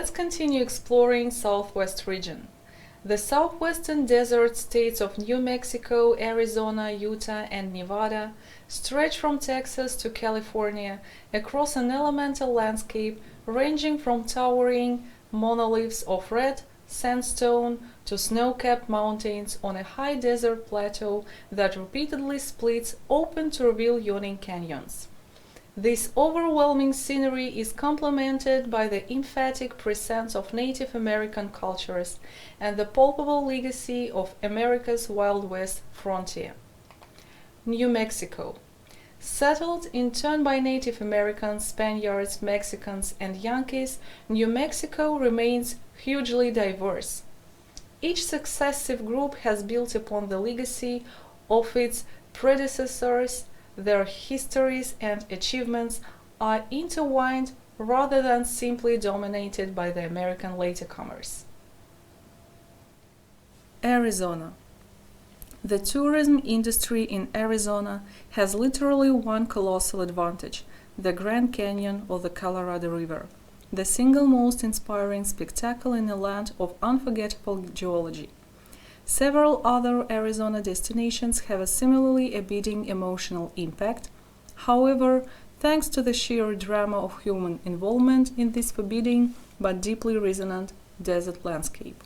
let's continue exploring Southwest region. The southwestern desert states of New Mexico, Arizona, Utah, and Nevada stretch from Texas to California across an elemental landscape ranging from towering monoliths of red sandstone to snow-capped mountains on a high desert plateau that repeatedly splits open to reveal yawning canyons. This overwhelming scenery is complemented by the emphatic presence of Native American cultures and the palpable legacy of America's Wild West frontier. New Mexico. Settled in turn by Native Americans, Spaniards, Mexicans, and Yankees, New Mexico remains hugely diverse. Each successive group has built upon the legacy of its predecessors. Their histories and achievements are intertwined rather than simply dominated by the American latecomers. Arizona. The tourism industry in Arizona has literally one colossal advantage: the Grand Canyon or the Colorado River, the single most inspiring spectacle in a land of unforgettable geology. Several other Arizona destinations have a similarly abiding emotional impact. However, thanks to the sheer drama of human involvement in this forbidding but deeply resonant desert landscape.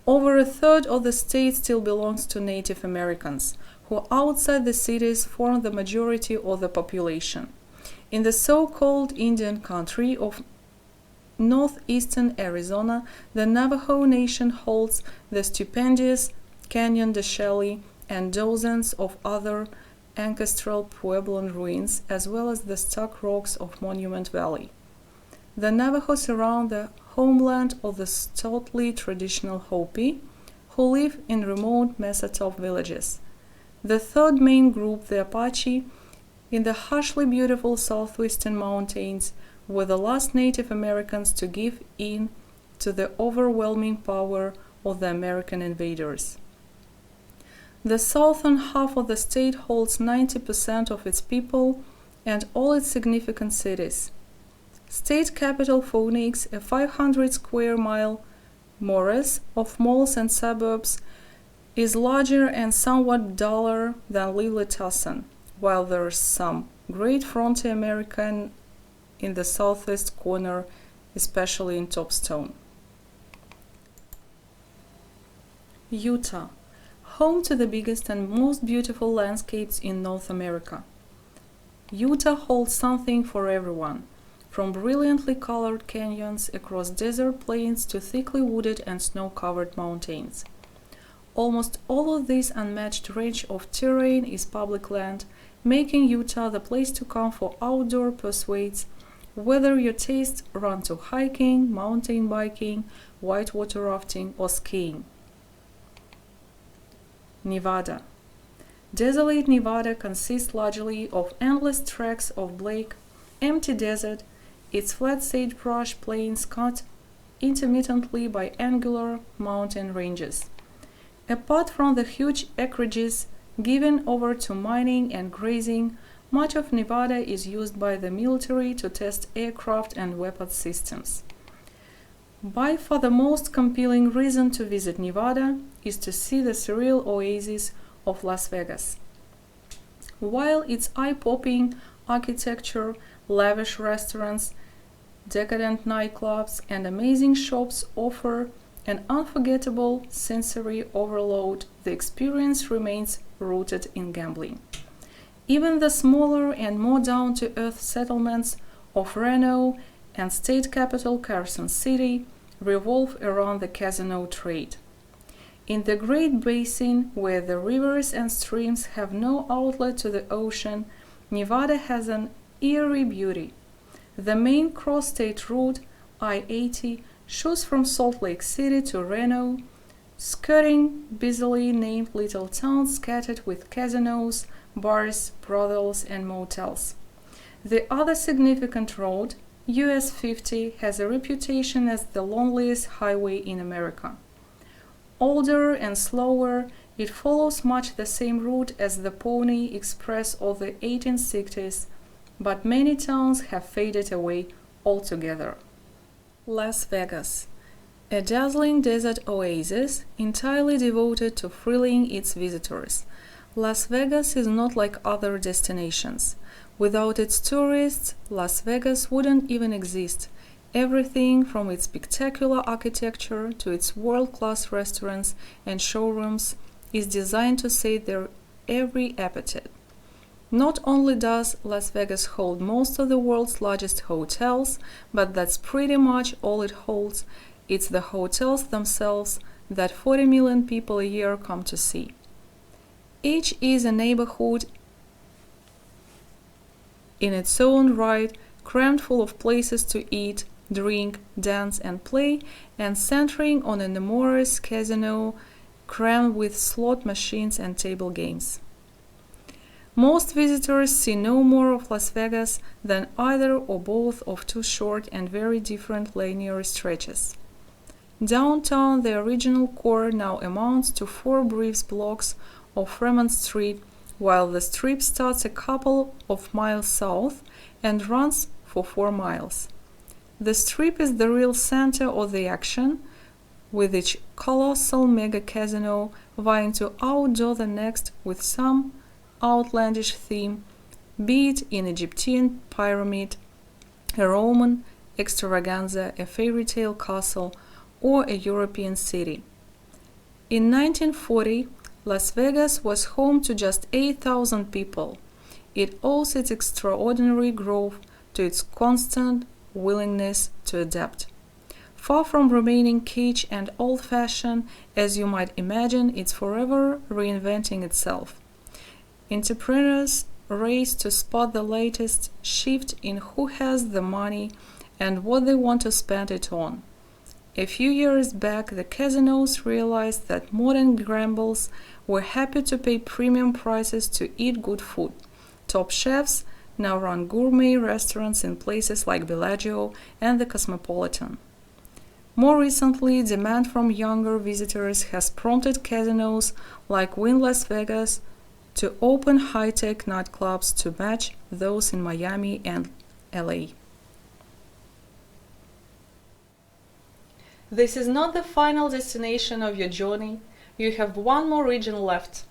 Over a third of the state still belongs to Native Americans, who outside the cities form the majority of the population. In the so-called Indian country of northeastern Arizona, the Navajo Nation holds the stupendous Canyon de Chelly and dozens of other ancestral Puebloan ruins, as well as the stark rocks of Monument Valley. The Navajo surround the homeland of the stoutly traditional Hopi, who live in remote Mesatop villages. The third main group, the Apache, in the harshly beautiful southwestern mountains, were the last Native Americans to give in to the overwhelming power of the American invaders. The southern half of the state holds 90% of its people and all its significant cities. State capital Phoenix, a 500 square mile morass of malls and suburbs, is larger and somewhat duller than lively Tucson, while there is some great frontier American in the southwest corner, especially in Topstone. Utah, home to the biggest and most beautiful landscapes in North America. Utah holds something for everyone, from brilliantly colored canyons across desert plains to thickly wooded and snow-covered mountains. Almost all of this unmatched range of terrain is public land, making Utah the place to come for outdoor pursuits, whether your tastes run to hiking, mountain biking, whitewater rafting, or skiing. Nevada. Desolate Nevada consists largely of endless tracts of bleak, empty desert, its flat sagebrush plains cut intermittently by angular mountain ranges. Apart from the huge acreages given over to mining and grazing, much of Nevada is used by the military to test aircraft and weapons systems. By far the most compelling reason to visit Nevada is to see the surreal oasis of Las Vegas. While its eye-popping architecture, lavish restaurants, decadent nightclubs, and amazing shops offer an unforgettable sensory overload, the experience remains rooted in gambling. Even the smaller and more down-to-earth settlements of Reno and state capital Carson City revolve around the casino trade. In the Great Basin, where the rivers and streams have no outlet to the ocean, Nevada has an eerie beauty. The main cross-state route, I-80, shoots from Salt Lake City to Reno, skirting busily named little towns scattered with casinos, bars, brothels, and motels. The other significant road, US 50, has a reputation as the loneliest highway in America. Older and slower, it follows much the same route as the Pony Express of the 1860s, but many towns have faded away altogether. Las Vegas, a dazzling desert oasis entirely devoted to thrilling its visitors. Las Vegas is not like other destinations. Without its tourists, Las Vegas wouldn't even exist. Everything from its spectacular architecture to its world-class restaurants and showrooms is designed to sate their every appetite. Not only does Las Vegas hold most of the world's largest hotels, but that's pretty much all it holds. It's the hotels themselves that 40 million people a year come to see. Each is a neighborhood in its own right, crammed full of places to eat, drink, dance, and play, and centering on a numerous casino crammed with slot machines and table games. Most visitors see no more of Las Vegas than either or both of two short and very different linear stretches. Downtown, the original core now amounts to 4 brief blocks of Fremont Street, while the strip starts a couple of miles south and runs for 4 miles. The strip is the real center of the action, with each colossal mega casino vying to outdo the next with some outlandish theme, be it an Egyptian pyramid, a Roman extravaganza, a fairy tale castle, or a European city. In 1940, Las Vegas was home to just 8,000 people. It owes its extraordinary growth to its constant willingness to adapt. Far from remaining kitsch and old-fashioned, as you might imagine, it's forever reinventing itself. Entrepreneurs race to spot the latest shift in who has the money and what they want to spend it on. A few years back, the casinos realized that modern gamblers were happy to pay premium prices to eat good food. Top chefs now run gourmet restaurants in places like Bellagio and the Cosmopolitan. More recently, demand from younger visitors has prompted casinos like Wynn Las Vegas to open high-tech nightclubs to match those in Miami and LA. This is not the final destination of your journey. You have one more region left.